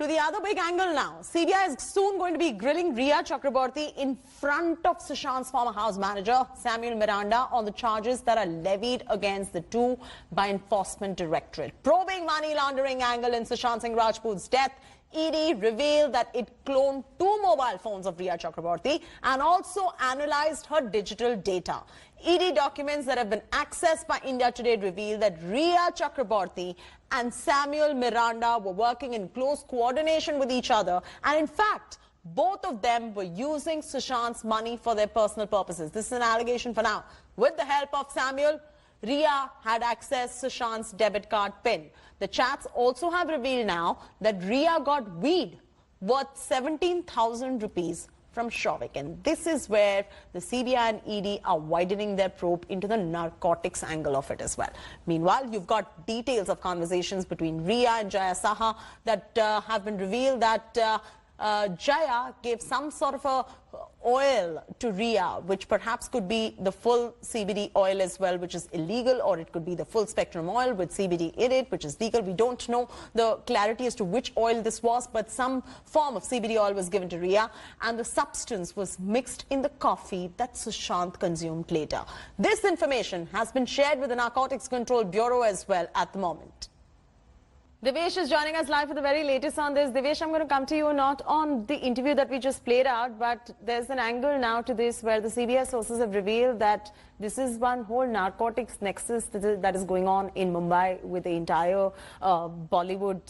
to the other big angle now. CBI is soon going to be grilling Rhea Chakraborty in front of Sushant's former house manager, Samuel Miranda, on the charges that are levied against the two by Enforcement Directorate. Probing money laundering angle in Sushant Singh Rajput's death, ED revealed that it cloned two mobile phones of Rhea Chakraborty and also analyzed her digital data. ED documents that have been accessed by India Today reveal that Rhea Chakraborty and Samuel Miranda were working in close coordination with each other, and in fact, both of them were using Sushant's money for their personal purposes. This is an allegation for now. With the help of Samuel, Rhea had accessed Sushant's debit card PIN. The chats also have revealed now that Rhea got weed worth 17,000 rupees from Shovik. And this is where the CBI and ED are widening their probe into the narcotics angle of it as well. Meanwhile, you've got details of conversations between Rhea and Jaya Saha that have been revealed that Jaya gave some sort of a oil to Rhea, which perhaps could be the full CBD oil as well, which is illegal, or it could be the full spectrum oil with CBD in it, which is legal. We don't know the clarity as to which oil this was, but some form of CBD oil was given to Rhea, and the substance was mixed in the coffee that Sushant consumed later. This information has been shared with the Narcotics Control Bureau as well at the moment. Devesh is joining us live for the very latest on this. Devesh, I'm going to come to you not on the interview that we just played out, but there's an angle now to this where the CBI sources have revealed that this is one whole narcotics nexus that is going on in Mumbai with the entire Bollywood,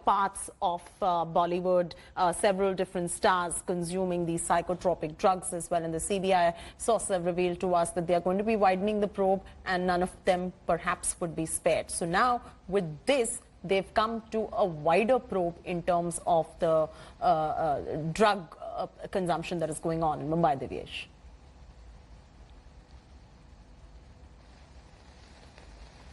parts of Bollywood, several different stars consuming these psychotropic drugs as well. And the CBI sources have revealed to us that they are going to be widening the probe and none of them perhaps would be spared. So now with this, they've come to a wider probe in terms of the drug consumption that is going on in Mumbai, Devesh.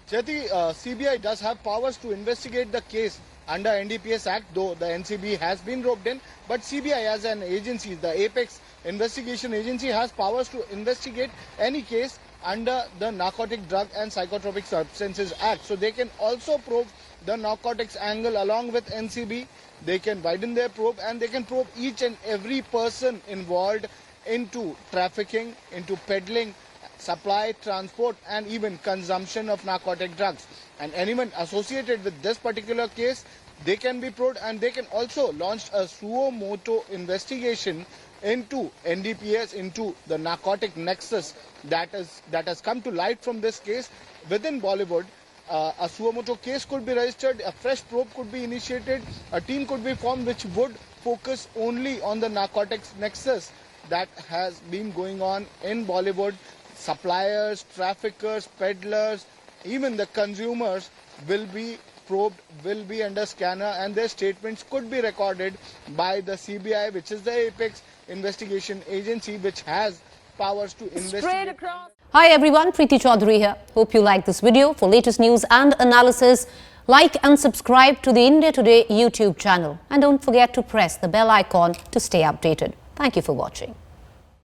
Jyoti, CBI does have powers to investigate the case under NDPS Act, though the NCB has been roped in. But CBI as an agency, the Apex Investigation Agency, has powers to investigate any case under the Narcotic Drug and Psychotropic Substances Act. So they can also probe the narcotics angle along with NCB. They can widen their probe and they can probe each and every person involved into trafficking, into peddling, supply, transport and even consumption of narcotic drugs. And anyone associated with this particular case, they can be probed, and they can also launch a suo motu investigation into NDPS, into the narcotic nexus that has come to light from this case within Bollywood. A suo motu case could be registered, a fresh probe could be initiated, a team could be formed which would focus only on the narcotics nexus that has been going on in Bollywood. Suppliers, traffickers, peddlers, even the consumers will be probed, will be under scanner, and their statements could be recorded by the CBI, which is the Apex Investigation Agency, which has powers to investigate. Hi everyone, Preeti Chaudhary here. Hope you like this video. For latest news and analysis, like and subscribe to the India Today YouTube channel. And don't forget to press the bell icon to stay updated. Thank you for watching.